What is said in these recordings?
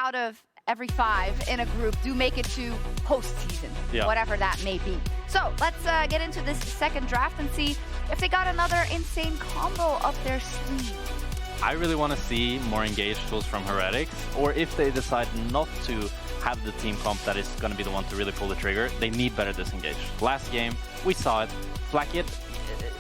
out of every 5 in a group do make it to postseason, whatever that may be. So let's get into this second draft and see if they got another insane combo up their sleeve. I really want to see more engaged tools from Heretics, or if they decide not to have the team comp that is going to be the one to really pull the trigger, they need better disengage. Last game, we saw it. Flakked,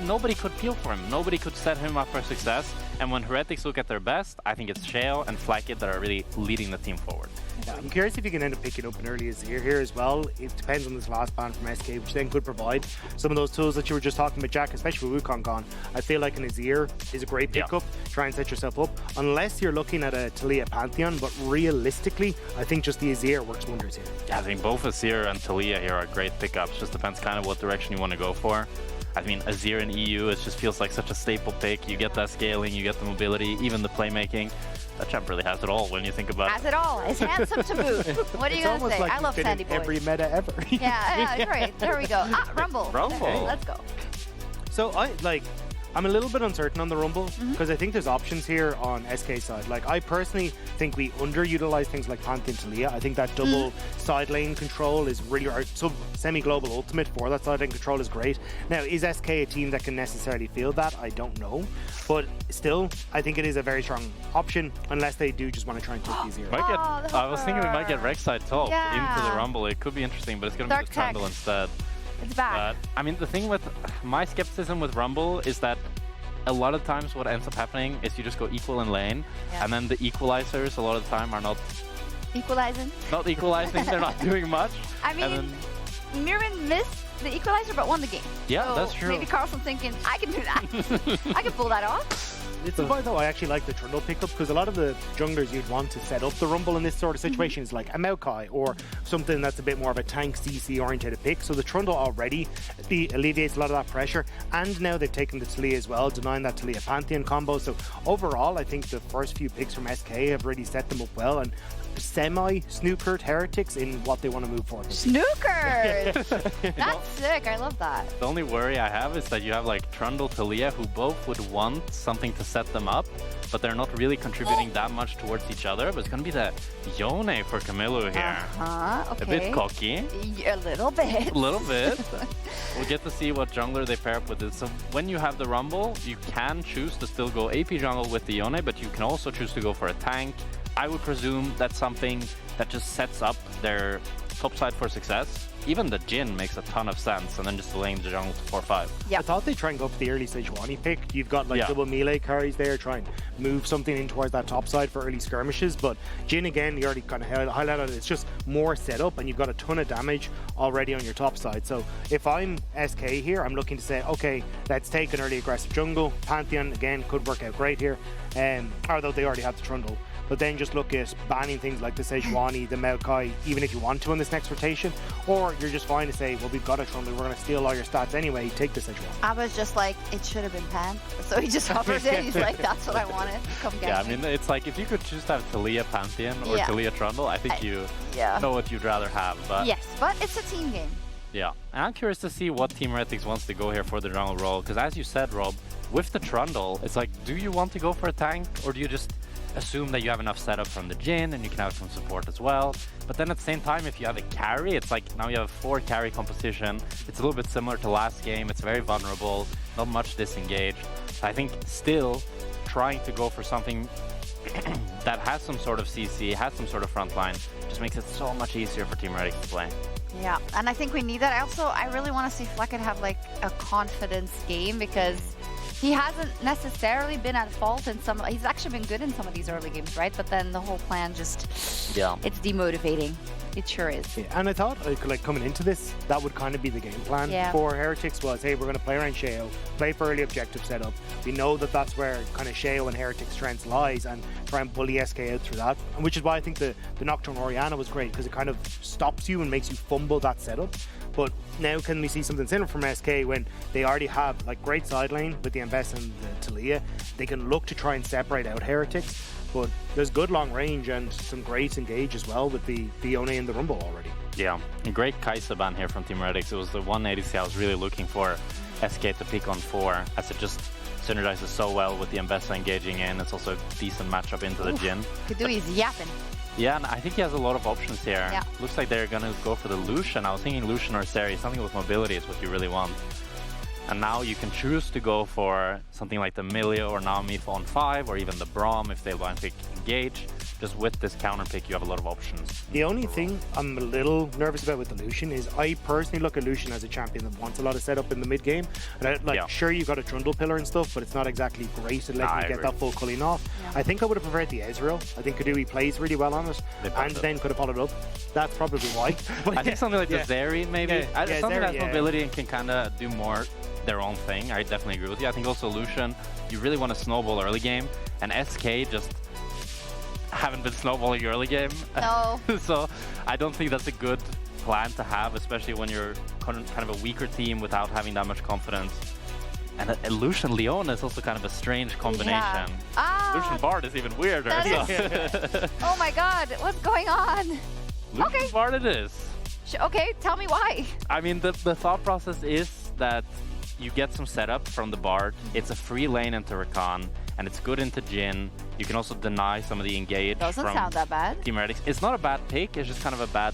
nobody could peel for him. Nobody could set him up for success. And when Heretics look at their best, I think it's Sheo and Flakked that are really leading the team forward. Yeah, I'm curious if you can end up picking up an early Azir here as well. It depends on this last ban from SK, which then could provide some of those tools that you were just talking about, Jack, especially with Wukong gone. I feel like an Azir is a great pickup. Try and set yourself up, unless you're looking at a Taliyah Pantheon, but realistically, I think just the Azir works wonders here. Yeah, I think both Azir and Taliyah here are great pickups. Just depends kind of what direction you want to go for. I mean, Azir in EU, it just feels like such a staple pick. You get that scaling, you get the mobility, even the playmaking. That champ really has it all when you think about it. Has it all. It's handsome to boot. What are you going to say? Like I love Sandy Boy. Every meta ever. Yeah, great. There we go. Ah, Rumble. Rumble. Okay, let's go. So I'm a little bit uncertain on the Rumble because I think there's options here on SK side. Like, I personally think we underutilize things like Pantheon Taliyah. I think that double side lane control is really, or semi-global ultimate for that side lane control is great. Now, is SK a team that can necessarily feel that? I don't know. But still, I think it is a very strong option unless they do just want to try and take these here. I was thinking we might get Rek'Sai top into the Rumble. It could be interesting, but it's going to be just Trundle instead. It's back. I mean, the thing with my skepticism with Rumble is that a lot of times what ends up happening is you just go equal in lane, and then the equalizers a lot of the time are not equalizing. Not equalizing, they're not doing much. I mean, Mirren missed the equalizer but won the game. Yeah, so that's true. Maybe Carlsen thinking, I can do that. I can pull that off. It's why though I actually like the Trundle pickup, because a lot of the junglers you'd want to set up the Rumble in this sort of situation is like a Maokai or something that's a bit more of a tank CC oriented pick. So the Trundle already alleviates a lot of that pressure, and now they've taken the Taliyah as well, denying that Taliyah Pantheon combo. So overall, I think the first few picks from SK have really set them up well and semi-snookered Heretics in what they want to move forward. Snookered! That's sick, I love that. The only worry I have is that you have like Trundle, Taliyah, who both would want something to set them up, but they're not really contributing that much towards each other. But it's going to be the Yone for Kamiloo here. Okay. A bit cocky. A little bit. A little bit. We'll get to see what jungler they pair up with it. So when you have the Rumble, you can choose to still go AP jungle with the Yone, but you can also choose to go for a tank. I would presume that's something that just sets up their top side for success. Even the Jhin makes a ton of sense, and then just delaying the jungle to 4-5. Yeah. I thought they'd try and go for the early Sejuani pick. You've got like double melee carries there, try and move something in towards that top side for early skirmishes. But Jhin, again, you already kind of highlighted it. It's just more setup, and you've got a ton of damage already on your top side. So if I'm SK here, I'm looking to say, okay, let's take an early aggressive jungle. Pantheon, again, could work out great here, although they already have the Trundle. But then just look at banning things like the Sejuani, the Maokai, even if you want to in this next rotation. Or you're just fine to say, well, we've got a Trundle, we're going to steal all your stats anyway, take the Sejuani. Abba's just like, it should have been Pan. So he just offers it, he's like, that's what I wanted. Come get me. Yeah, I mean, it's like, if you could choose to have Taliyah Pantheon or Taliyah Trundle, I think you know what you'd rather have. But yes, but it's a team game. Yeah, and I'm curious to see what Team Heretics wants to go here for the jungle role, because as you said, Rob, with the Trundle, it's like, do you want to go for a tank, or do you just assume that you have enough setup from the Jhin and you can have some support as well? But then at the same time, if you have a carry, it's like now you have a 4 carry composition. It's a little bit similar to last game. It's very vulnerable, not much disengaged. I think still trying to go for something that has some sort of CC, has some sort of frontline, just makes it so much easier for Team Heretics to play. Yeah, and I think we need that. I really want to see Flakked have like a confidence game, because he hasn't necessarily been at fault in some. He's actually been good in some of these early games, right? But then the whole plan just, it's demotivating. It sure is. Yeah, and I thought, like coming into this, that would kind of be the game plan for Heretics was, hey, we're going to play around Sheo, play for early objective setup. We know that that's where kind of Sheo and Heretics' strengths lies, and try and bully SK out through that. And which is why I think the Nocturne Orianna was great, because it kind of stops you and makes you fumble that setup. But now can we see something similar from SK when they already have like great side lane with the Ambessa and the Taliyah? They can look to try and separate out Heretics, but there's good long range and some great engage as well with the Yone in the Rumble already. Yeah, a great Kai'Sa ban here from Team Heretics. It was the one ADC I was really looking for SK to pick on 4, as it just synergizes so well with the Ambessa engaging in. It's also a decent matchup into the Jhin. Keduii is yapping. Yeah, and I think he has a lot of options here. Yeah. Looks like they're gonna go for the Lucian. I was thinking Lucian or Seri. Something with mobility is what you really want. And now you can choose to go for something like the Lillia or Nami on 5, or even the Braum if they want to engage. Just with this counter pick, you have a lot of options. The only thing I'm a little nervous about with the Lucian is I personally look at Lucian as a champion that wants a lot of setup in the mid game. And sure, you've got a Trundle pillar and stuff, but it's not exactly great at letting you get that full culling off. Yeah. I think I would have preferred the Ezreal. I think Keduii plays really well on it, and then could have followed up. That's probably why. But I think something like the Zeri, maybe. Something Zeri, that has mobility and can kind of do more their own thing. I definitely agree with you. I think also Lucian, you really want to snowball early game, and SK just haven't been snowballing early game. No. So I don't think that's a good plan to have, especially when you're kind of a weaker team without having that much confidence. And a Lucian Leon is also kind of a strange combination. Yeah. Lucian Bard is even weirder. So. Oh my god, what's going on? Lucian Bard it is. Okay, tell me why. I mean, the thought process is that you get some setup from the Bard. It's a free lane into Rakan, and it's good into Jhin. You can also deny some of the engage. Doesn't sound that bad. Team Heretics. It's not a bad pick, it's just kind of a bad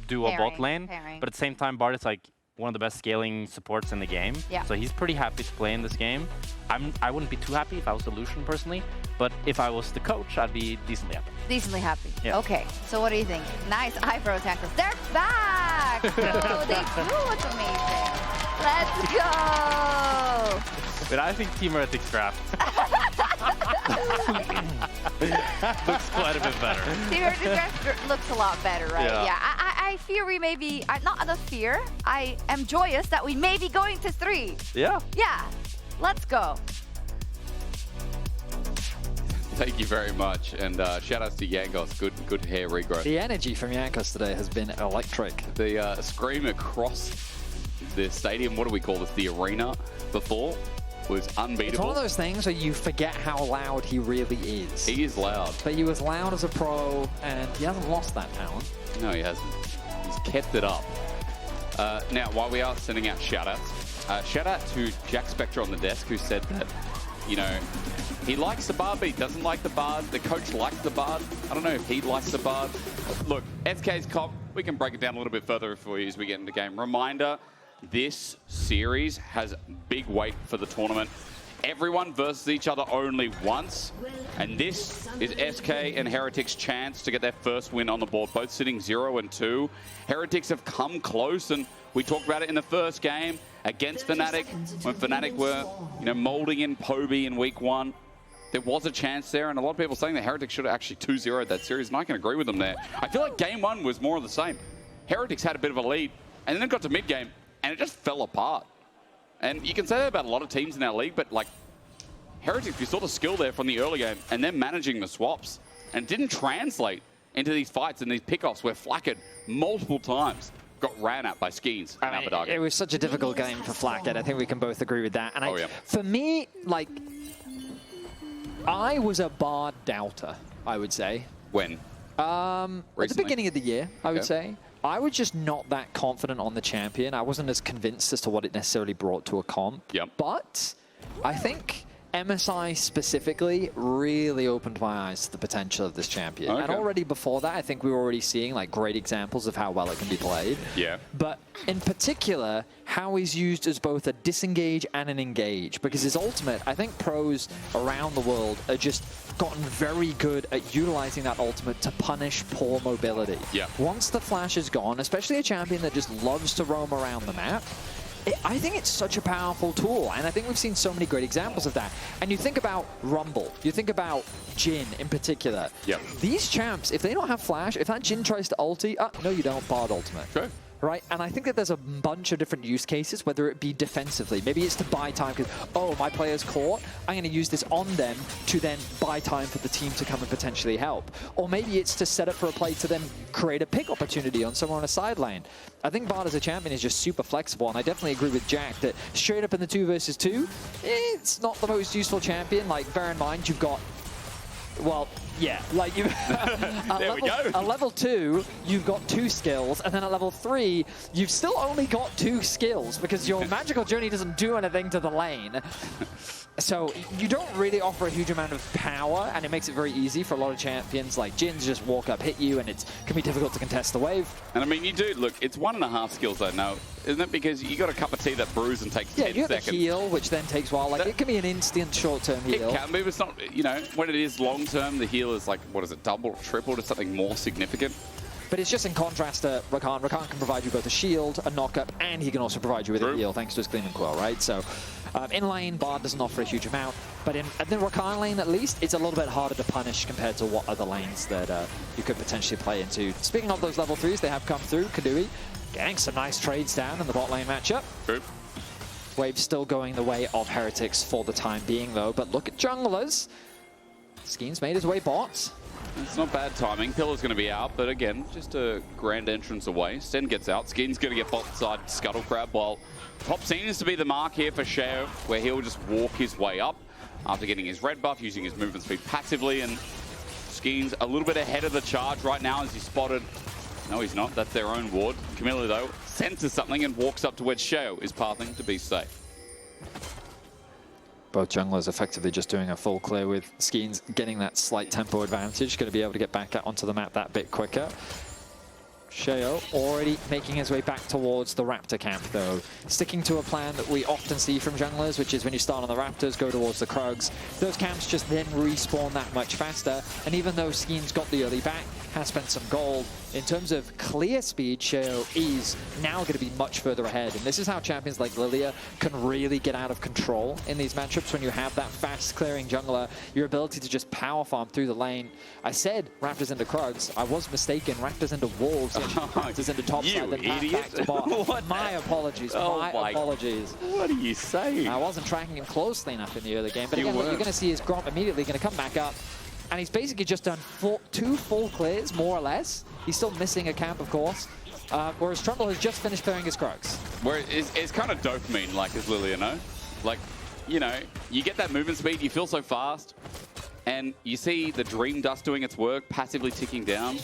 duo bot lane. But at the same time, Bard is like one of the best scaling supports in the game. Yeah. So he's pretty happy to play in this game. I wouldn't be too happy if I was the Lucian personally, but if I was the coach, I'd be decently happy. Decently happy. Yeah. Okay, so what do you think? Nice eyebrow tackles. They're back! So they do look amazing. Let's go! But I think Team Heretics draft looks quite a bit better. Team Heretics draft looks a lot better, right? Yeah. I fear we may be, not enough fear, I am joyous that we may be going to 3. Yeah. Yeah, let's go. Thank you very much, and shout outs to Jankos. Good hair regrowth. The energy from Jankos today has been electric. The scream across the stadium, what do we call this, the arena before, was unbeatable. It's one of those things where you forget how loud he really is. He is loud. But he was loud as a pro, and he hasn't lost that talent. No, he hasn't. He's kept it up. Now, while we are sending out shout-outs, shout-out to Jackspektra on the desk, who said that, you know, he likes the Bard, but he doesn't like the Bard. The coach likes the Bard. I don't know if he likes the Bard. Look, SK's comp, we can break it down a little bit further for you as we get into the game. Reminder, this series has big weight for the tournament. Everyone versus each other only once. And this is SK and Heretics' chance to get their first win on the board, both sitting 0 and 2. Heretics have come close, and we talked about it in the first game against Fnatic, when Fnatic were, you know, molding in Poby in week 1. There was a chance there, and a lot of people saying the Heretics should have actually 2-0'd that series, and I can agree with them there. I feel like game 1 was more of the same. Heretics had a bit of a lead, and then it got to mid-game, and it just fell apart. And you can say that about a lot of teams in our league, but like, Heretics, we saw the skill there from the early game, and then managing the swaps, and it didn't translate into these fights and these pickoffs where Flakked multiple times got ran at by Skeanz and Abbedagge. It was such a difficult game for Flakked. I think we can both agree with that. And for me, like, I was a Bard doubter, I would say. When? At the beginning of the year, I would say. I was just not that confident on the champion. I wasn't as convinced as to what it necessarily brought to a comp. Yep. But I think MSI specifically really opened my eyes to the potential of this champion. Okay. And already before that, I think we were already seeing like great examples of how well it can be played. Yeah. But in particular, how he's used as both a disengage and an engage. Because his ultimate, I think pros around the world are just gotten very good at utilizing that ultimate to punish poor mobility. Yeah. Once the flash is gone, especially a champion that just loves to roam around the map, I think it's such a powerful tool, and I think we've seen so many great examples of that. And you think about Rumble, you think about Jhin in particular. Yep. These champs, if they don't have flash, if that Jhin tries to ulti, no you don't, Bard ultimate. Sure. Right, and I think that there's a bunch of different use cases, whether it be defensively. Maybe it's to buy time because, oh, my player's caught. I'm going to use this on them to then buy time for the team to come and potentially help. Or maybe it's to set up for a play to then create a pick opportunity on someone on a side lane. I think Bard as a champion is just super flexible, and I definitely agree with Jack that straight up in the 2 versus 2, it's not the most useful champion. Like, bear in mind, you've got, well, yeah, like you. At level 2, you've got 2 skills, and then at level 3, you've still only got 2 skills because your magical journey doesn't do anything to the lane. So you don't really offer a huge amount of power, and it makes it very easy for a lot of champions like Jhin to just walk up, hit you, and it can be difficult to contest the wave. And I mean, you do, look, it's 1.5 skills though, no, isn't it? Because you got a cup of tea that brews and takes 10 seconds. Yeah, you have the heal, which then takes a while. Like, it can be an instant short-term heal. It can be, but it's not, you know, when it is long-term, the heal is like, what is it, double, triple to something more significant? But it's just in contrast to Rakan. Rakan can provide you both a shield, a knock-up, and he can also provide you with a heal, thanks to his Clean and Quell, right? So, in lane, Bard doesn't offer a huge amount, but in the Rakan lane, at least, it's a little bit harder to punish compared to what other lanes that you could potentially play into. Speaking of those level 3s, they have come through. Keduii getting some nice trades down in the bot lane matchup. True. Wave still going the way of Heretics for the time being, though, but look at junglers. Skeanz made his way bot. It's not bad timing. Pillar's going to be out, but again, just a grand entrance away. Stend gets out. Skeanz going to get bot side Scuttle Crab, while top seems to be the mark here for Sheo, where he'll just walk his way up after getting his red buff, using his movement speed passively, and Skeanz a little bit ahead of the charge right now as he spotted. No, he's not. That's their own ward. Kamiloo, though, senses something and walks up to where Sheo is pathing to be safe. Both junglers effectively just doing a full clear, with Skeanz getting that slight tempo advantage, going to be able to get back out onto the map that bit quicker. Sheo already making his way back towards the Raptor camp, though. Sticking to a plan that we often see from junglers, which is when you start on the Raptors, go towards the Krugs. Those camps just then respawn that much faster, and even though Skeanz got the early back, has spent some gold, in terms of clear speed, Sheo is now going to be much further ahead. And this is how champions like Lillia can really get out of control in these matchups. When you have that fast clearing jungler, your ability to just power farm through the lane. I said Raptors into Krugs. I was mistaken. Raptors into Wolves. Raptors into top side. Then back to bot. My apologies. My apologies. What are you saying? I wasn't tracking him closely enough in the early game. But again, what you're going to see is Gromp immediately going to come back up. And he's basically just done 2 full clears, more or less. He's still missing a camp, of course. Whereas Trundle has just finished clearing his Krugs. Where it's kind of dopamine, like as Lillia, no? Like, you know, you get that movement speed, you feel so fast, and you see the Dream Dust doing its work, passively ticking down.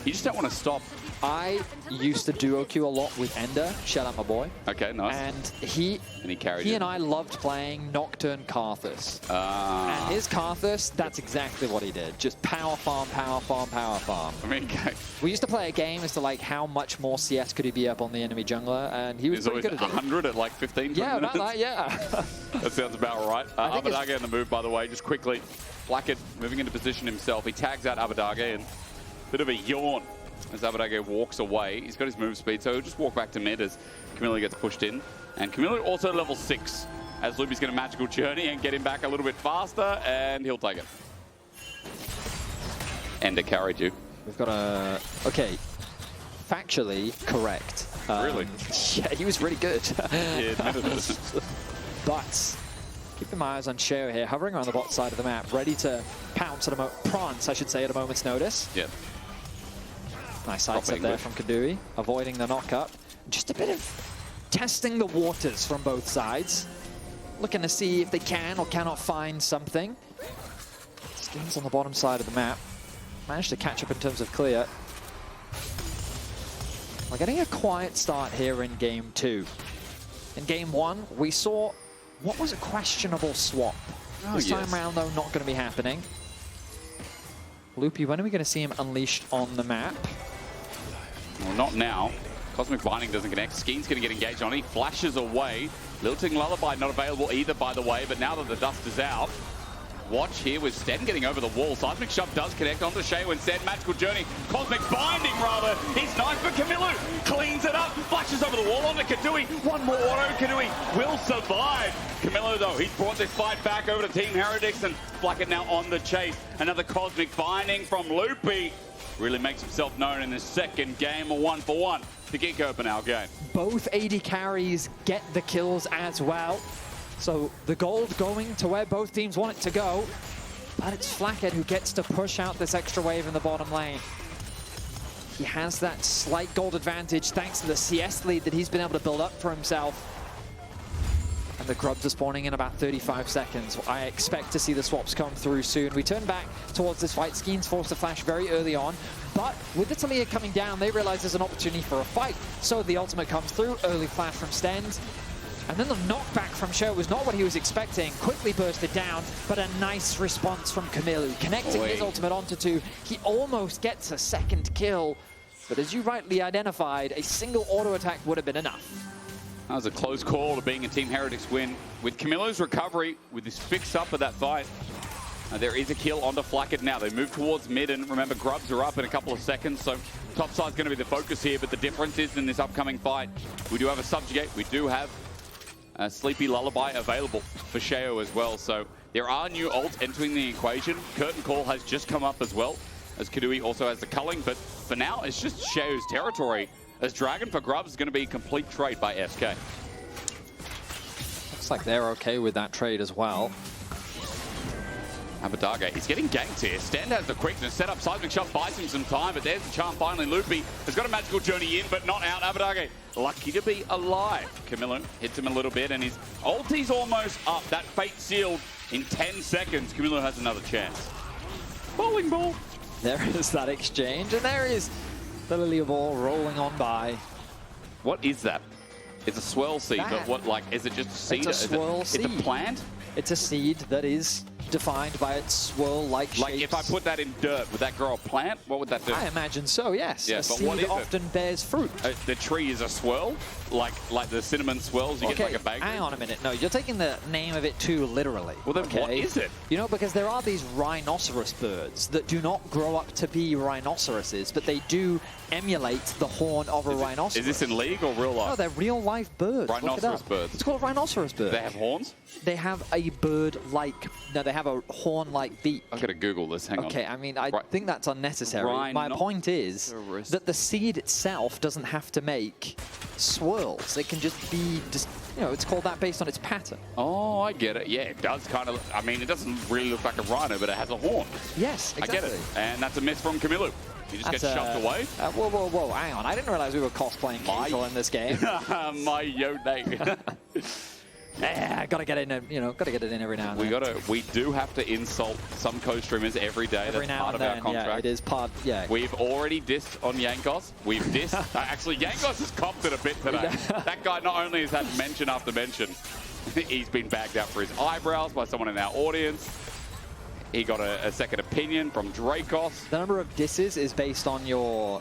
You just don't want to stop. I used to duo queue a lot with Ender. Shout out my boy. Okay, nice. And he and I loved playing Nocturne Karthus. And his Karthus, that's exactly what he did. Just power farm, power farm, power farm. I mean, okay. We used to play a game as to like how much more CS could he be up on the enemy jungler, and he was pretty good at it. 100 at like 15 Yeah, minutes? about that, yeah. That sounds about right. Abbedagge in the move, by the way, just quickly. Flakked moving into position himself. He tags out Abbedagge, and a bit of a yawn as Abbedagge walks away. He's got his move speed, so he'll just walk back to mid as Kamiloo gets pushed in. And Kamiloo also level 6, as Loopy's going to magical journey and get him back a little bit faster, and he'll take it. Ender carried you. We've got a... Okay. Factually correct. Really? Yeah, he was really good. He admitted it. But keeping my eyes on Sheo here, hovering around the bot side of the map, ready to pounce at prance, I should say, at a moment's notice. Yep. Nice sidestep there from Keduii, avoiding the knock-up. Just a bit of testing the waters from both sides. Looking to see if they can or cannot find something. Skeanz on the bottom side of the map. Managed to catch up in terms of clear. We're getting a quiet start here in Game 2. In Game 1, we saw what was a questionable swap. This time around, though, not going to be happening. Loopy, when are we going to see him unleashed on the map? Well, not now. Cosmic Binding doesn't connect. Skeanz going to get engaged on. He flashes away. Lilting Lullaby not available either, by the way, but now that the dust is out, watch here with Stend getting over the wall. Seismic Shove does connect onto Sheo instead. Magical Journey. Cosmic Binding, rather. He's nice, but Kamiloo cleans it up. Flashes over the wall onto Keduii. One more auto. Keduii will survive. Kamiloo, though, he's brought this fight back over to Team Heretics, and Flakked now on the chase. Another Cosmic Binding from Loopy. Really makes himself known in this second game, a 1-for-1 to kick open our game. Both AD carries get the kills as well. So the gold going to where both teams want it to go. But it's Flakked who gets to push out this extra wave in the bottom lane. He has that slight gold advantage thanks to the CS lead that he's been able to build up for himself. And the grubs are spawning in about 35 seconds. I expect to see the swaps come through soon. We turn back towards this fight. Skeanz forced to flash very early on. But with the Taliyah coming down, they realize there's an opportunity for a fight. So the ultimate comes through. Early flash from Stend. And then the knockback from Sheo was not what he was expecting. Quickly bursted down, but a nice response from Kamiloo. Connecting his ultimate onto 2. He almost gets a second kill. But as you rightly identified, a single auto attack would have been enough. That was a close call to being a Team Heretics win. With Camiloo's recovery, with his fix up of that fight, there is a kill onto Flakked now. They move towards mid, and remember, grubs are up in a couple of seconds, so top side's going to be the focus here, but the difference is in this upcoming fight, we do have a subjugate, we do have a Sleepy Lullaby available for Sheo as well, so there are new ults entering the equation. Curtain Call has just come up as well, as Keduii also has the culling, but for now, it's just Sheo's territory, as Dragon for grubs is going to be a complete trade by SK. Looks like they're okay with that trade as well. Abbedagge, he's getting ganked here. Stend has the quickness, set up seismic shot, buys him some time, but there's the charm finally. Loopy has got a magical journey in, but not out. Abbedagge, lucky to be alive. Kamiloo hits him a little bit, and his ulti's almost up. That fate sealed in 10 seconds. Kamiloo has another chance. Bowling ball. There is that exchange, and there is the Lillia ball rolling on by. What is that? It's a swirl seed, but what, like, is it just a seed? It's a swirl seed. It's a plant? It's a seed that is defined by its swirl-like shapes. Like, if I put that in dirt, would that grow a plant? What would that do? I imagine so, yes. Yeah, a but seed what is often bears fruit. The tree is a swirl? Like the cinnamon swirls you get like a bag? Hang on a minute. No, you're taking the name of it too literally. Well, then what is it? You know, because there are these rhinoceros birds that do not grow up to be rhinoceroses, but they do emulate the horn of a rhinoceros. Is this in League or real life? No, they're real-life birds. Rhinoceros birds. It's called a rhinoceros bird. They have horns? They have a bird-like... No, they have a horn-like beak. I've got to Google this. Hang on. Okay, I mean, I think that's unnecessary. My point is that the seed itself doesn't have to make swirls. It can just be, you know, it's called that based on its pattern. Oh, I get it. Yeah, it does kind of, I mean, it doesn't really look like a rhino, but it has a horn. Yes, exactly. I get it. And that's a miss from Kamiloo. He just gets shoved away. Whoa, whoa, whoa, hang on. I didn't realize we were cosplaying Kazel in this game. My Yone. Yeah, gotta get in, you know, gotta get it in every now and then. We do have to insult some co-streamers every day. Every That's now part and of then, our contract. yeah, it is part, yeah. We've already dissed on Jankos. We've dissed. Actually, Jankos has copped it a bit today. That guy not only has had mention after mention, he's been bagged out for his eyebrows by someone in our audience. He got a second opinion from Dracos. The number of disses is based on your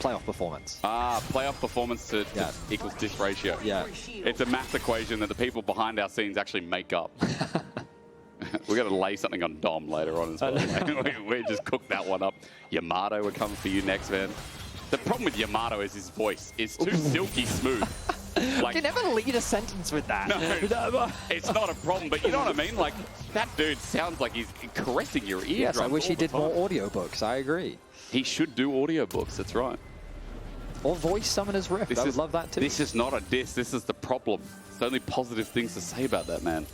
playoff performance. Ah, playoff performance to equals diss ratio. Yeah. It's a math equation that the people behind our scenes actually make up. We're going to lay something on Dom later on as well. we just cooked that one up. Yamato would come for you next, man. The problem with Yamato is his voice. It's too silky smooth. Like, you never lead a sentence with that. No, it's not a problem, but you know what I mean? Like, that dude sounds like he's caressing your eardrum. Yes, I wish he did more audiobooks. I agree. He should do audiobooks, that's right. Or voice Summoner's Rift. I would love that too. This is not a diss, this is the problem. There's only positive things to say about that man.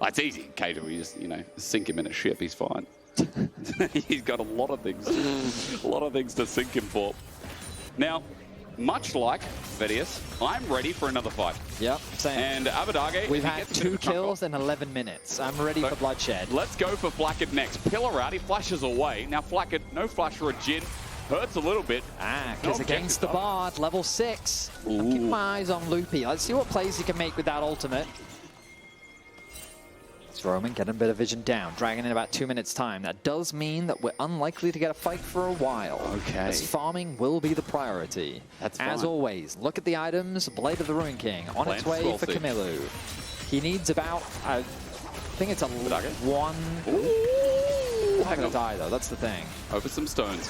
It's easy, Keduii, you just, you know, sink him in a ship, he's fine. He's got a lot of things. A lot of things to sink him for. Now, much like Vedius, I'm ready for another fight. Yep, same. And Abbedagge, we've had 2 kills in 11 minutes. I'm ready for bloodshed. Let's go for Flakked next. Pillar out, he flashes away. Now Flakked, no flash for a Jhin. Hurts a little bit. Because against the Bard, level 6. I'm keeping my eyes on Loopy. Let's see what plays he can make with that ultimate. Roman getting a bit of vision down. Dragon in about 2 minutes time. That does mean that we're unlikely to get a fight for a while. Okay. As farming will be the priority. That's fine. As always, look at the items. Blade of the Ruin King on its way for Kamiloo. He needs about, I think it's a 1. Ooh, not gonna die though, that's the thing. Over some stones.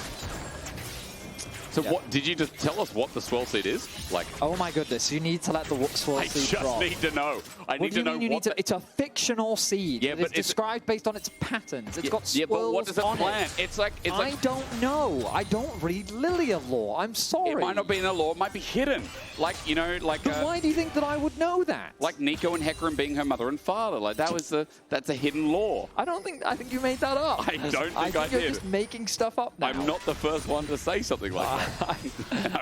So what, did you just tell us what the swirl seed is? Like, oh my goodness, you need to let the swirl seed drop. I just need to know. I need to know what it's a fictional seed. Yeah, but it's described based on its patterns. It's got swirls on it. Yeah, but what does it plant? It's like I don't know. I don't read Lillia lore. I'm sorry. It might not be in the lore. It might be hidden. Like, you know, like... But why do you think that I would know that? Like Nico and Hecarim being her mother and father. Like, that's a hidden lore. I think you made that up. I don't think I did. You're just making stuff up now. I'm not the first one to say something like that.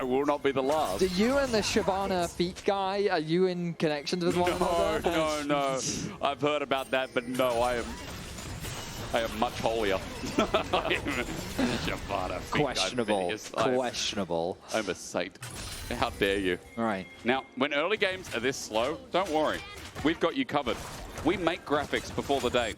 I will not be the last. Do you and the Shyvana feet guy, are you in connections with one another? No. I've heard about that, but no, I am... I am much holier. Questionable. Questionable. I'm a saint. How dare you? All right. Now, when early games are this slow, don't worry. We've got you covered. We make graphics before the day.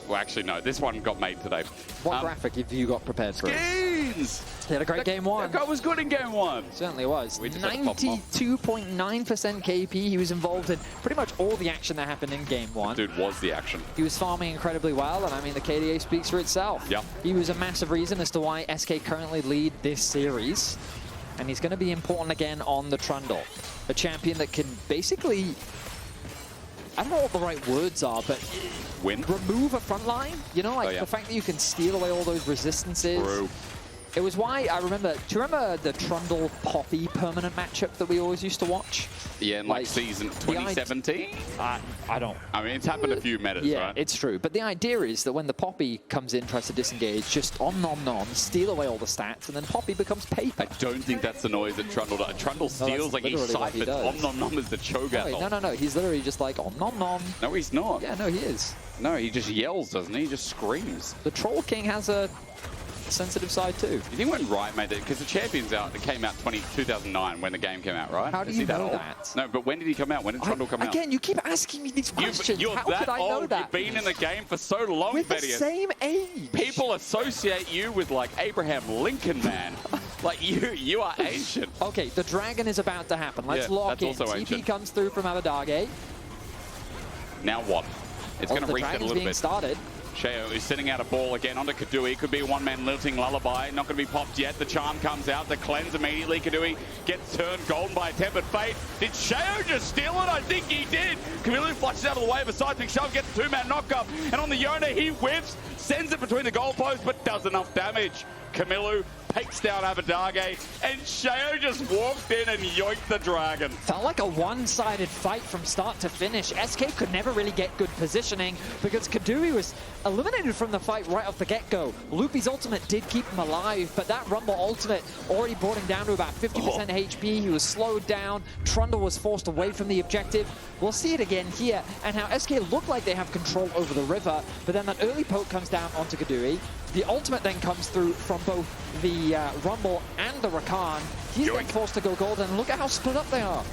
Well, actually, no. This one got made today. What graphic have you got prepared for? Skeanz! He had a great game one. That guy was good in game one. Certainly was. We just had to pop him off. 92.9% KP. He was involved in pretty much all the action that happened in game one. Dude was the action. He was farming incredibly well, and I mean, the KDA speaks for itself. Yeah. He was a massive reason as to why SK currently lead this series. And he's going to be important again on the Trundle. A champion that can basically, I don't know what the right words are, but win? Remove a front line. You know, like the fact that you can steal away all those resistances. True. It was why I remember, do you remember the Trundle Poppy permanent matchup that we always used to watch? Yeah, in like season 2017? I don't. I mean, it's happened a few metas, yeah, right? It's true. But the idea is that when the Poppy comes in, tries to disengage, just nom, steal away all the stats, and then Poppy becomes paper. I don't think that's the noise that Trundle does. Trundle steals like he ciphers. Nom is the Cho'Gath. No. He's literally just like, nom. No, he's not. Yeah, no, he is. No, he just yells, doesn't he? He just screams. The Troll King has a sensitive side too. You think when Riot made it, because the Champion's out, it came out 2009 when the game came out, right? How do you know that? No, but when did he come out? When did Trundle come out? Again, you keep asking me these questions. You're How could I know that? You've been in the game for so long, We're the Vedius. same age. People associate you with like Abraham Lincoln, man. Like you are ancient. Okay, the dragon is about to happen. Let's lock in. Also TP ancient. comes through from Abbedagge. Now what? It's going to reset a little bit. Started. Sheo is sending out a ball again onto Keduii. Could be a one-man lilting lullaby. Not going to be popped yet. The charm comes out. The cleanse immediately. Keduii gets turned golden by a tempered fate. Did Sheo just steal it? I think he did. Kamiloo flushes out of the way of a seismic shove. Gets a two-man knock-up. And on the Yone, he whiffs. Sends it between the goalposts, but does enough damage. Kamiloo takes down Abbedagge, and Sheo just walked in and yoinked the dragon. Felt like a one-sided fight from start to finish. SK could never really get good positioning because Keduii was eliminated from the fight right off the get-go. Loopy's ultimate did keep him alive, but that Rumble ultimate already brought him down to about 50% HP. He was slowed down. Trundle was forced away from the objective. We'll see it again here, and how SK look like they have control over the river, but then that early poke comes down onto Keduii. The ultimate then comes through from both the Rumble and the Rakan. He's then forced to go golden, and look at how split up they are.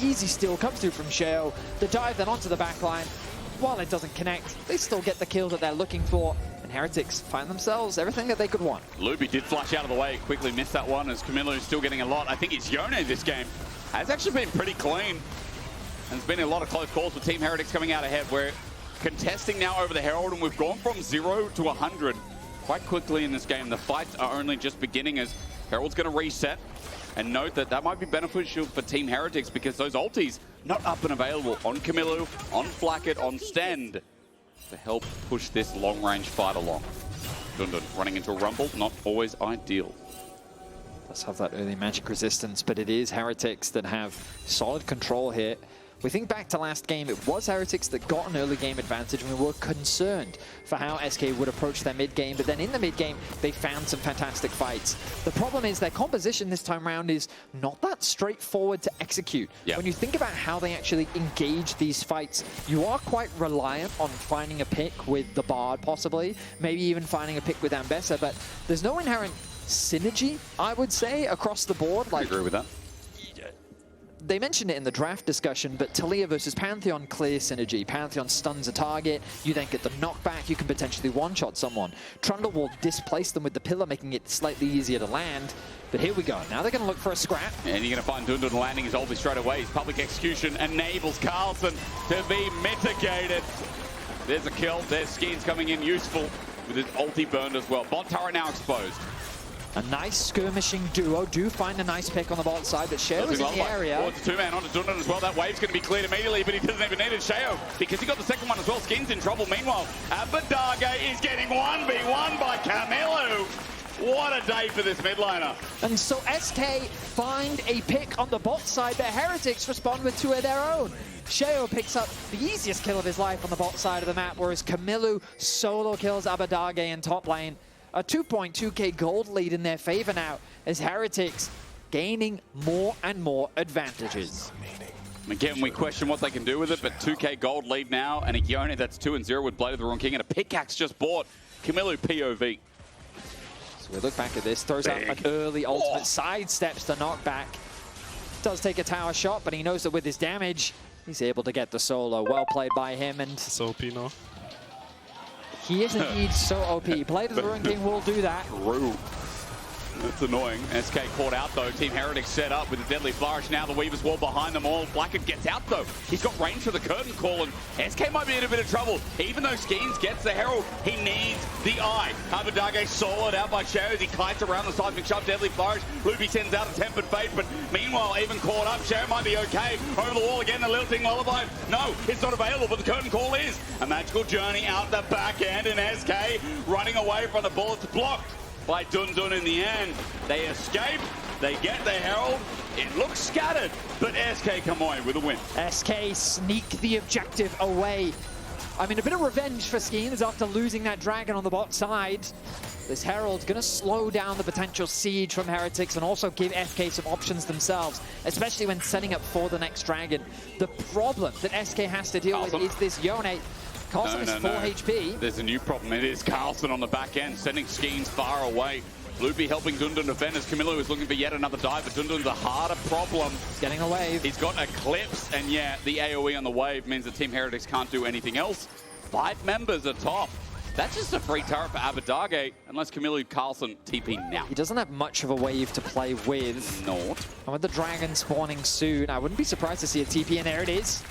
Easy steal comes through from Sheo. The dive then onto the backline. While it doesn't connect, they still get the kill that they're looking for, and Heretics find themselves everything that they could want. Loopy did flash out of the way, quickly missed that one as Kamiloo is still getting a lot. I think it's Yone this game. Has actually been pretty clean. And there's been a lot of close calls with Team Heretics coming out ahead. We're contesting now over the Herald, and we've gone from 0 to 100 quite quickly in this game. The fights are only just beginning as Herald's going to reset. And note that that might be beneficial for Team Heretics because those ultis not up and available on Kamiloo, on Flakked, on Stend to help push this long-range fight along. DnDn running into a rumble, not always ideal. Does have that early magic resistance, but it is Heretics that have solid control here. We think back to last game, it was Heretics that got an early game advantage, and we were concerned for how SK would approach their mid game, but then in the mid game, they found some fantastic fights. The problem is their composition this time around is not that straightforward to execute. Yep. When you think about how they actually engage these fights, you are quite reliant on finding a pick with the Bard possibly, maybe even finding a pick with Ambessa, but there's no inherent synergy, I would say, across the board. I agree with that. They mentioned it in the draft discussion, but Taliyah versus Pantheon, clear synergy. Pantheon stuns a target, you then get the knockback, you can potentially one-shot someone. Trundle will displace them with the pillar, making it slightly easier to land. But here we go, now they're going to look for a scrap. And you're going to find DnDn landing his ulti straight away. His public execution enables Carlsen to be mitigated. There's a kill, there's Skeanz coming in useful with his ulti burned as well. Bot turret now exposed. A nice skirmishing duo do find a nice pick on the bot side, but Sheo is in the area. Oh, it's a two-man onto DnDn as well. That wave's going to be cleared immediately, but he doesn't even need it. Sheo, because he got the second one as well. Skeanz in trouble. Meanwhile, Abbedagge is getting 1v1 by Kamiloo. What a day for this mid laner. And so SK find a pick on the bot side, but Heretics respond with two of their own. Sheo picks up the easiest kill of his life on the bot side of the map, whereas Kamiloo solo kills Abbedagge in top lane. A 2.2k gold lead in their favor now as Heretics gaining more and more advantages. Again, we question what they can do with it, but 2k gold lead now, and a Yone that's 2-0 with Blade of the Wrong King, and a pickaxe just bought. Kamiloo POV. So we look back at this, throws out an early ultimate, sidesteps the knockback. Does take a tower shot, but he knows that with his damage, he's able to get the solo. Well played by him, and So OP now. he is indeed so OP. Blade of the Ruin King will do that. True. That's annoying. SK caught out though. Team Heretics set up with a deadly flourish. Now the Weaver's Wall behind them all. Flakked gets out though. He's got range for the curtain call, and SK might be in a bit of trouble. Even though Skeanz gets the Herald, he needs the eye. Abbedagge soloed out by Sheo as he kites around the seismic shove. Deadly flourish. Loopy sends out a tempered fate, but meanwhile, even caught up, Sheo might be okay. Over the wall again, the lilting lullaby. No, it's not available, but the curtain call is. A magical journey out the back end, and SK running away from the bullets, blocked by DnDn in the end. They escape, they get the Herald. It looks scattered, but SK come away with a win. SK sneak the objective away. I mean, a bit of revenge for Skeanz after losing that dragon on the bot side. This Herald's going to slow down the potential siege from Heretics and also give SK some options themselves, especially when setting up for the next dragon. The problem that SK has to deal with is this Yone. Carlsen is full HP. There's a new problem. It is Carlsen on the back end, sending Skeanz far away. Loopy helping DnDn defend as Kamiloo is looking for yet another dive, but DnDn's a harder problem. He's getting a wave. He's got Eclipse, and yeah, the AoE on the wave means that Team Heretics can't do anything else. 5 members are top. That's just a free turret for Abbedagge, unless Kamiloo Carlsen TP now. He doesn't have much of a wave to play with. Not. And with the dragon spawning soon, I wouldn't be surprised to see a TP, and there it is.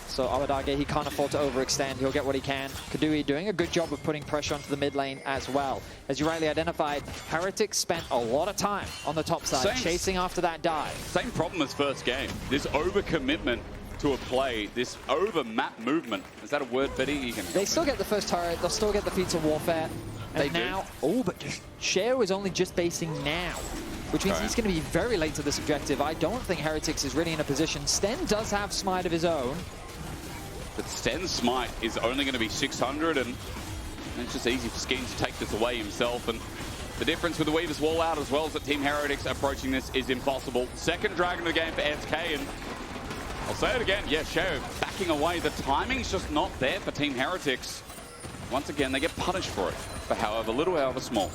So Abbedagge, he can't afford to overextend. He'll get what he can. Keduii doing a good job of putting pressure onto the mid lane as well. As you rightly identified, Heretics spent a lot of time on the top side, chasing after that dive. Same problem as first game. This overcommitment to a play, this over-map movement. Is that a word, Betty? They still get the first turret. They'll still get the feats of warfare. And They now, oh, but Sheo is only just basing now, which means he's going to be very late to this objective. I don't think Heretics is really in a position. Stend does have Smite of his own. But Stend's Smite is only going to be 600, and it's just easy for Skeanz to take this away himself. And the difference with the Weaver's Wall out as well is that Team Heretics approaching this is impossible. Second dragon of the game for SK, and I'll say it again, yeah, Sheo backing away. The timing's just not there for Team Heretics. Once again, they get punished for it, for however little, however small.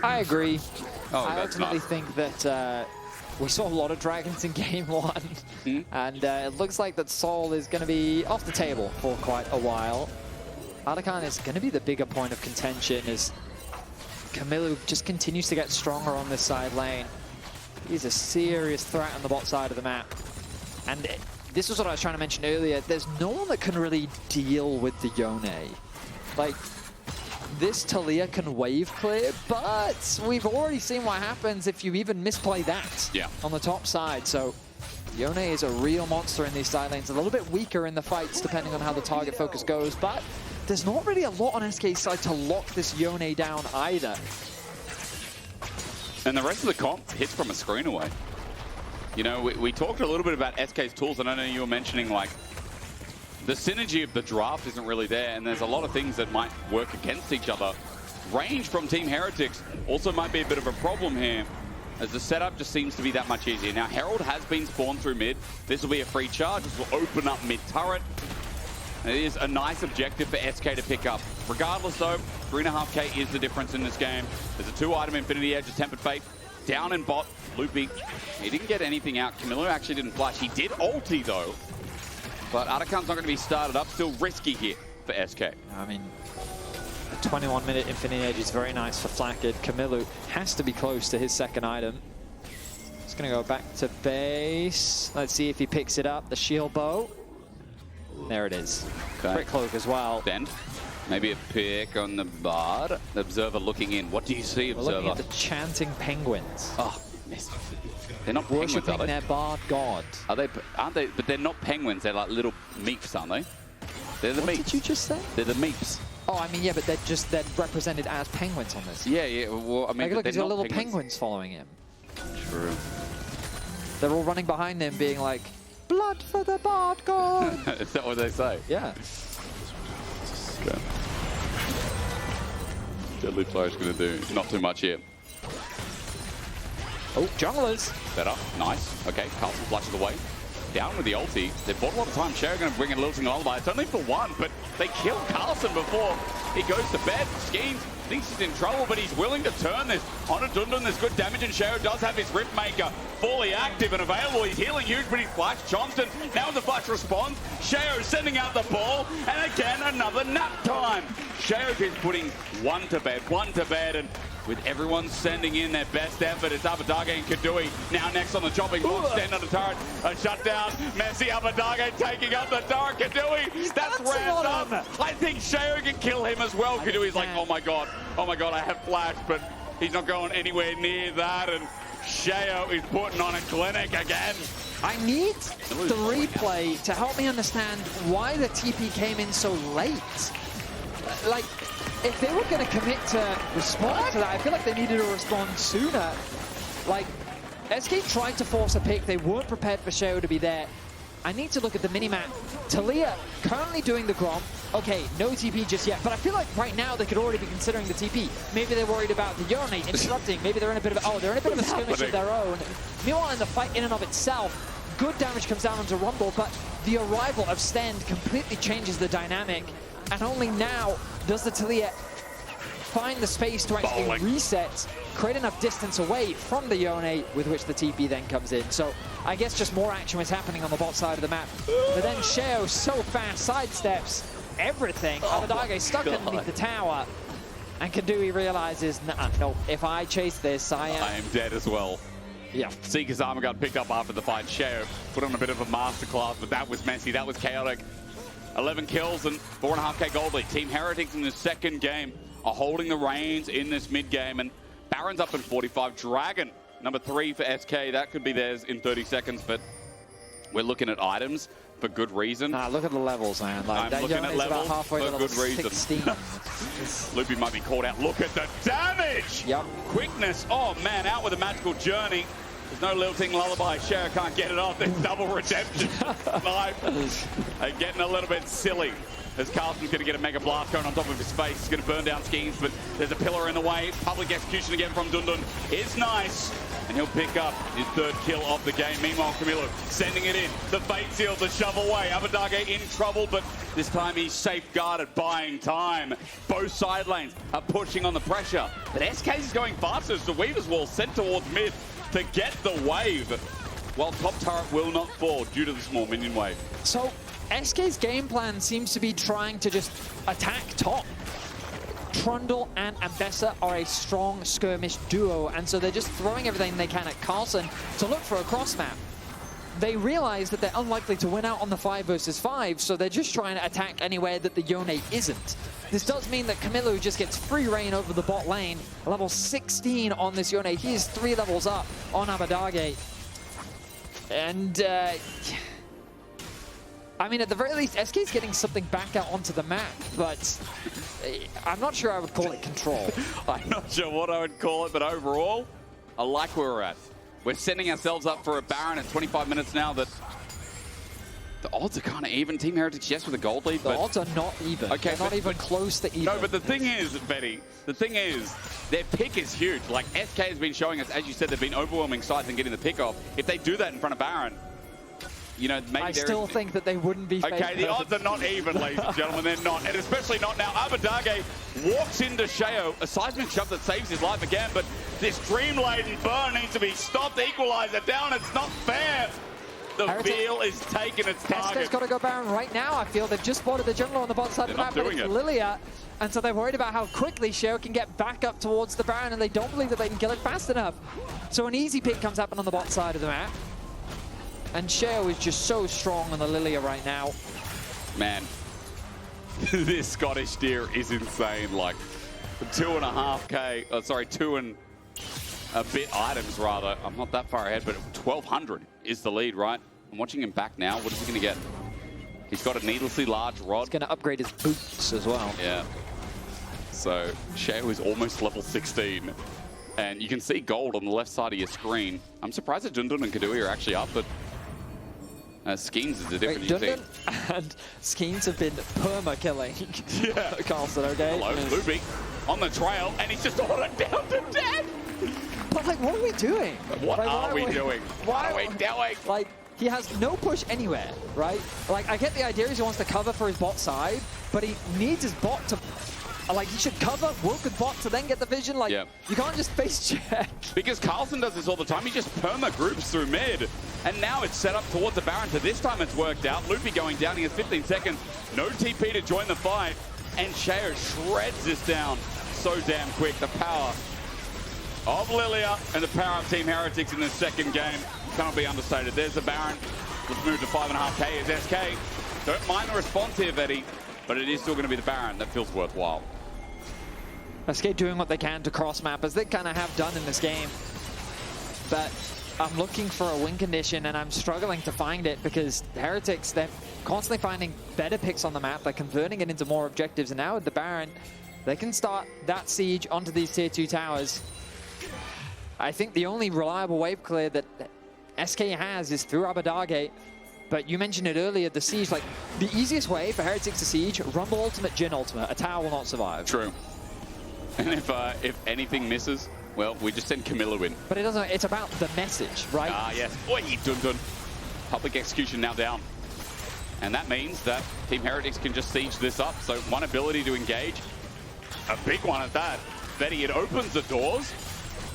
I agree. Oh, I ultimately think that we saw a lot of dragons in game 1, and it looks like that Sol is going to be off the table for quite a while. Rakan is going to be the bigger point of contention as Kamiloo just continues to get stronger on this side lane. He's a serious threat on the bot side of the map. And this was what I was trying to mention earlier. There's no one that can really deal with the Yone. Like, this Taliyah can wave clear, but we've already seen what happens if you even misplay that on the top side. So Yone is a real monster in these side lanes, a little bit weaker in the fights depending on how the target focus goes, but there's not really a lot on SK's side to lock this Yone down either. And the rest of the comp hits from a screen away. You know, we talked a little bit about SK's tools, and I know you were mentioning, like, the synergy of the draft isn't really there, and there's a lot of things that might work against each other. Range from Team Heretics also might be a bit of a problem here, as the setup just seems to be that much easier. Now, Herald has been spawned through mid. This will be a free charge. This will open up mid turret. It is a nice objective for SK to pick up. Regardless, though, 3.5k is the difference in this game. There's a 2-item Infinity Edge, a Tempered Fate. Down in bot, Loopy. He didn't get anything out. Kamiloo actually didn't flash. He did ulti, though. But Rakan's not going to be started up. Still risky here for SK. I mean, a 21-minute Infinity Edge is very nice for Flakked. Kamiloo has to be close to his second item. He's going to go back to base. Let's see if he picks it up. The shield bow. There it is. Okay. Crit cloak as well. Stend. Maybe a pick on the bard. The Observer looking in. What do you see, Observer? We're looking at the chanting penguins. Oh, missed. They're not penguins, worshipping are they? their bard god. Are they? Aren't they? But they're not penguins. They're like little meeps, aren't they? They're the meeps. What did you just say? They're the meeps. Oh, I mean, yeah, but they're represented as penguins on this. Yeah, yeah. Well, I mean, Like, look, he's got little penguins. penguins following him. True. They're all running behind him, being like, "Blood for the bard god." Is that what they say? Yeah. Okay. Deadly Flourish going to do not too much here. Oh, junglers. Better. Nice. Okay, Carlsen flushes away. Down with the ulti. They've bought a lot of time. Sheo going to bring in Lilting Lullaby. It's only for one, but they kill Carlsen before he goes to bed. Skeanz thinks he's in trouble, but he's willing to turn this on a DnDn. There's good damage, and Sheo does have his Rift Maker fully active and available. He's healing huge, but he's flashed. Johnston, now the flash responds. Sheo sending out the ball, and again, another nap time. Sheo is putting one to bed, and with everyone sending in their best effort, it's Abbedagge and Keduii now next on the chopping block. Stend on the turret, a shutdown. Messi, Abbedagge taking up the turret. Keduii, that's ramped up. I think Sheo can kill him as well. Keduii's like, oh my god, I have flash, but he's not going anywhere near that. And Sheo is putting on a clinic again. I need the replay to help me understand why the TP came in so late. Like, if they were going to commit to respond to that, I feel like they needed to respond sooner. Like, SK tried to force a pick. They weren't prepared for Sheo to be there. I need to look at the minimap. Taliyah currently doing the Grom. Okay, no TP just yet, but I feel like right now they could already be considering the TP. Maybe they're worried about the Yone interrupting. Maybe they're in a bit of a skirmish of their own. Meanwhile, in the fight in and of itself, good damage comes down onto Rumble, but the arrival of Stend completely changes the dynamic. And only now does the Taliyah find the space to actually reset, create enough distance away from the Yone with which the TP then comes in. So I guess just more action was happening on the bot side of the map. But then Sheo so fast sidesteps everything. Abbedagge stuck underneath the tower. And Keduii realizes, nah, no, if I chase this, I am dead as well. Yeah. Seeker's armor got picked up after the fight. Sheo put on a bit of a masterclass, but that was messy, that was chaotic. 11 kills and 4.5k gold lead. Team Heretics in the second game are holding the reins in this mid game, and Baron's up in 45. Dragon, number 3 for SK. That could be theirs in 30 seconds, but we're looking at items for good reason. Nah, look at the levels, man. Like, I'm looking at levels about halfway for to good reason. 16. Loopy might be called out. Look at the damage! Yep. Quickness. Oh man, out with a magical journey. There's no Lilting Lullaby. Sheo can't get it off. There's double redemption. Knife. They're getting a little bit silly. As Carlsen's going to get a Mega Blast going on top of his face. He's going to burn down Skeanz, but there's a pillar in the way. Public execution again from DnDn. It's nice. And he'll pick up his 3rd kill of the game. Meanwhile, Kamiloo sending it in. The Fate Seal to shove away. Abbedagge in trouble, but this time he's safeguarded, buying time. Both side lanes are pushing on the pressure. But SK is going faster as the Weaver's Wall sent towards mid to get the wave, while top turret will not fall due to the small minion wave. So SK's game plan seems to be trying to just attack top. Trundle and Ambessa are a strong skirmish duo, and so they're just throwing everything they can at Carlsen to look for a cross map. They realize that they're unlikely to win out on the 5 versus 5, so they're just trying to attack anywhere that the Yone isn't. This does mean that Kamiloo just gets free reign over the bot lane. Level 16 on this Yone. He is 3 levels up on Abbedagge. And, I mean, at the very least, SK's getting something back out onto the map, but I'm not sure I would call it control. I'm not sure what I would call it, but overall, I like where we're at. We're setting ourselves up for a Baron at 25 minutes now that the odds are kind of even. Team Heretics, yes, with a gold lead, but the odds are not even. Okay, they're not even close to even. No, but the thing is, Betty, the thing is, their pick is huge. Like, SK has been showing us, as you said, they've been overwhelming sides and getting the pick off. If they do that in front of Baron, you know, maybe I still think that they wouldn't be favored. Okay, the odds are not even, ladies and gentlemen. They're not, and especially not now. Abbedagge walks into Sheo, a seismic shove that saves his life again, but this dream-laden burn needs to be stopped. Equalizer down, it's not fair. The Veil is taking its target. SK's got to go Baron right now. I feel they've just spotted the jungler on the bottom side of the map, but it's Lillia. And so they're worried about how quickly Sheo can get back up towards the Baron, and they don't believe that they can kill it fast enough. So an easy pick comes happen on the bot side of the map. And Sheo is just so strong on the Lillia right now. Man, this Scottish deer is insane. Like, 2.5k, sorry, 2 and a bit items rather. I'm not that far ahead, but 1,200 is the lead, right? I'm watching him back now. What is he going to get? He's got a needlessly large rod. He's going to upgrade his boots as well. Yeah. So Sheo is almost level 16. And you can see gold on the left side of your screen. I'm surprised that DnDn and Keduii are actually up, but Skeanz is a different DnDn and Skeanz have been perma-killing Carlsen, okay? Hello, Loopy on the trail, and he's just ordered down to death. But like, what are we doing? What like, are we doing? What are we doing? Like, he has no push anywhere, right? Like, I get the idea is he wants to cover for his bot side, but he needs his bot to... Like, he should cover, work with bot to then get the vision. Like, you can't just face check. Because Carlsen does this all the time. He just perma groups through mid. And now it's set up towards the Baron. So this time it's worked out. Loopy going down. He has 15 seconds. No TP to join the fight. And Sheo shreds this down so damn quick. The power of Lillia and the power of Team Heretics in the second game cannot be understated. There's the Baron. Let's move to 5.5k as SK. Don't mind the response here, Vedi, but it is still going to be the Baron that feels worthwhile. SK doing what they can to cross map, as they kind of have done in this game. But I'm looking for a win condition, and I'm struggling to find it because Heretics, they're constantly finding better picks on the map. They're converting it into more objectives, and now with the Baron, they can start that siege onto these tier 2 towers. I think the only reliable wave clear that SK has is through Abbedagge. But you mentioned it earlier, the siege, like the easiest way for Heretics to siege, Rumble ultimate, Jhin ultimate. A tower will not survive. True. And if anything misses, well, we just send Kamiloo in. But it doesn't, it's about the message, right? Ah, yes. Oi, dun-dun. Public execution now down. And that means that Team Heretics can just siege this up. So one ability to engage, a big one at that. Vedi, it opens the doors,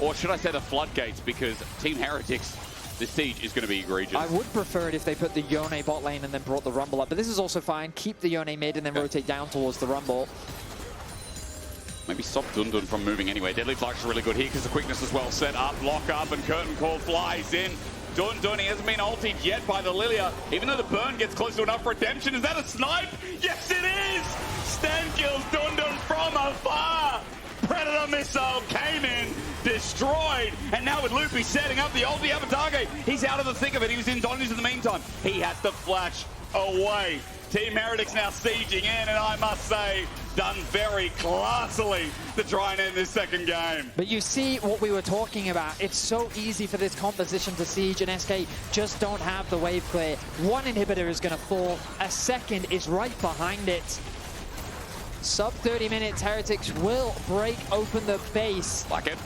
or should I say the floodgates, because Team Heretics, this siege is going to be egregious. I would prefer it if they put the Yone bot lane and then brought the Rumble up, but this is also fine. Keep the Yone mid and then rotate down towards the Rumble. Maybe stop DnDn from moving anyway. Deadly Flux is really good here because the quickness is well set up. Lock up and Curtain Call flies in. DnDn, he hasn't been ultied yet by the Lillia, even though the burn gets close to enough redemption. Is that a snipe? Yes, it is! Stend kills DnDn from afar. Predator missile came in, destroyed, and now with Loopy setting up the ulti Abbedagge, he's out of the thick of it. He was in Donnies in the meantime. He has to flash away. Team Heretics now sieging in, and I must say, done very classily to try and end this second game. But you see what we were talking about. It's so easy for this composition to siege, and SK just don't have the wave clear. One inhibitor is going to fall. A second is right behind it. Sub 30 minutes, Heretics will break open the base. Like it.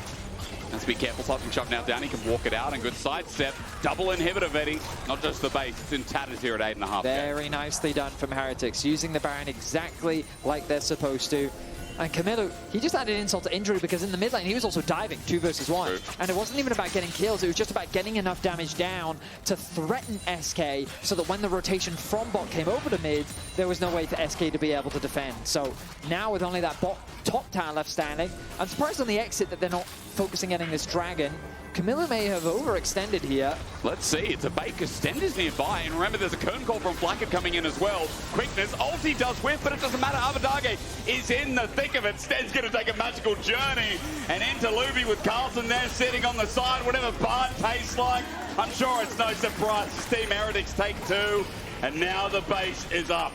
Let's be careful, something shot now down. He can walk it out and good sidestep. Double inhibitor, Vedi. Not just the base, it's in tatters here at 8.5. Very nicely done from Heretics, using the Baron exactly like they're supposed to. And Kamiloo, he just added insult to injury because in the mid lane, he was also diving 2 versus 1. True. And it wasn't even about getting kills, it was just about getting enough damage down to threaten SK so that when the rotation from bot came over to mid, there was no way for SK to be able to defend. So now with only that bot top tower left standing, I'm surprised on the exit that they're not focusing getting this dragon. Kamiloo may have overextended here. Let's see, it's a bait because Stend is nearby, and remember there's a curtain call from Flakked coming in as well. Quickness, ulti does whiff, but it doesn't matter. Abbedagge is in the thick of it. Stend's going to take a magical journey, and into Loopy with Carlsen there sitting on the side. Whatever Bart tastes like, I'm sure it's no surprise. Team Heretics take 2, and now the base is up.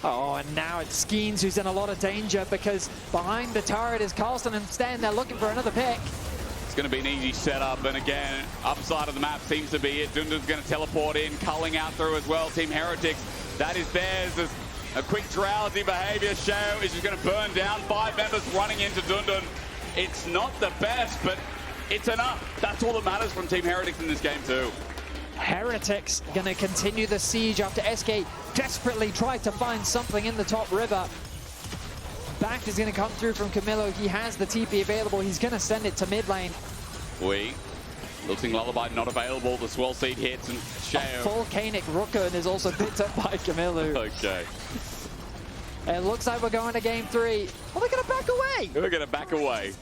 Oh, and now it's Skeanz who's in a lot of danger because behind the turret is Carlsen and Stend. They're looking for another pick. It's going to be an easy setup, and again, upside of the map seems to be it. DnDn's going to teleport in, culling out through as well. Team Heretics, that is theirs. There's a quick drowsy behavior. Sheo is just going to burn down. 5 members running into DnDn. It's not the best, but it's enough. That's all that matters from Team Heretics in this game too. Heretics going to continue the siege after SK desperately tried to find something in the top river. Back is going to come through from Kamiloo. He has the TP available. He's going to send it to mid lane. Looking Lullaby not available. The swell seed hits and Sheo. A volcanic Rakan is also picked up by Kamiloo. Okay. It looks like we're going to game 3. Well, they're going to back away. We're going to back away.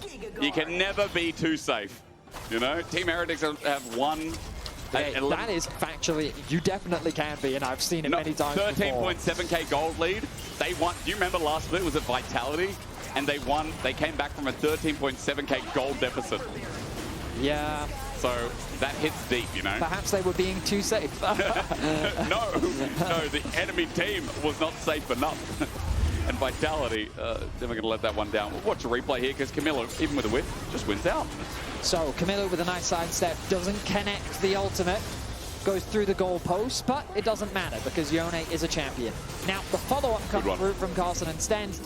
You can never be too safe. You know, Team Heretics have won. That is factually, you definitely can be, and I've seen it many times 13.7k gold lead. They won. Do you remember last split was at Vitality? And they won. They came back from a 13.7k gold deficit. Yeah. So that hits deep, you know. Perhaps they were being too safe. No, the enemy team was not safe enough. And Vitality, never going to let that one down. We'll watch a replay here because Kamiloo, even with a whip, just wins out. So Kamiloo with a nice sidestep, doesn't connect the ultimate, goes through the goal post, but it doesn't matter because Yone is a champion. Now the follow-up comes through from Carlsen and Stend.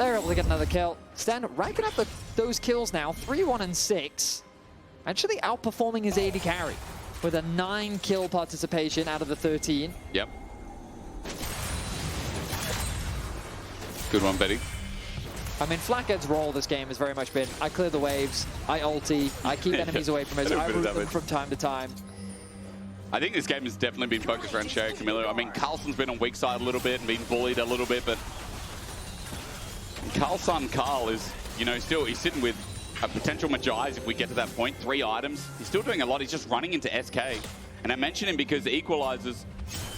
They're able to get another kill. Stend racking up those kills now, 3-1 and 6. Actually outperforming his AD carry with a 9-kill participation out of the 13. Yep. Good one, Betty. I mean, Flakked's role this game has very much been, I clear the waves, I ulti, I keep enemies away from us, I root them from time to time. I think this game has definitely been focused around Sheo and Kamiloo. I mean, Carlsen's been on weak side a little bit and been bullied a little bit, but Carl is, you know, still, he's sitting with a potential Majais if we get to that point. 3 items. He's still doing a lot. He's just running into SK. And I mention him because the equalizers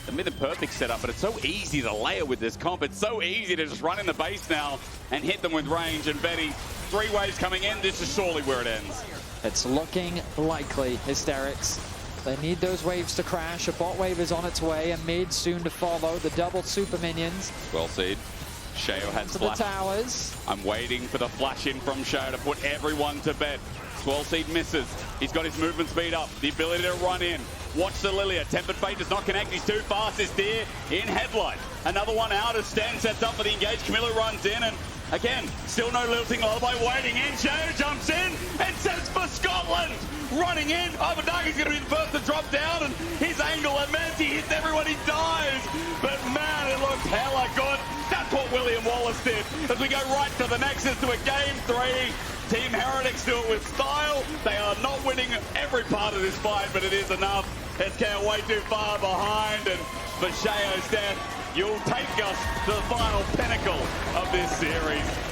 have been the perfect setup, but it's so easy to layer with this comp. It's so easy to just run in the base now and hit them with range. And Betty, 3 waves coming in. This is surely where it ends. It's looking likely, Hysterics. They need those waves to crash. A bot wave is on its way, a mid soon to follow. The double super minions. Well seen. Sheo has to flash. The towers. I'm waiting for the flash in from Sheo to put everyone to bed. Swellseed misses. He's got his movement speed up, the ability to run in. Watch the Lillia. Tempered Fate does not connect. He's too fast. It's there in headlight. Another one out as Stend sets up for the engage. Kamiloo runs in and again, still no lilting lullaby waiting in. Sheo jumps in and sets for Scotland. Running in. Abbedagge is going to be the first to drop down and his angle immense. He hits everyone, he dies. But man, it looks hella good. That's what William Wallace did. As we go right to the Nexus to a game 3. Team Heretics do it with style. They are not winning every part of this fight, but it is enough. SK are way too far behind, and for Sheo's death, you'll take us to the final pinnacle of this series.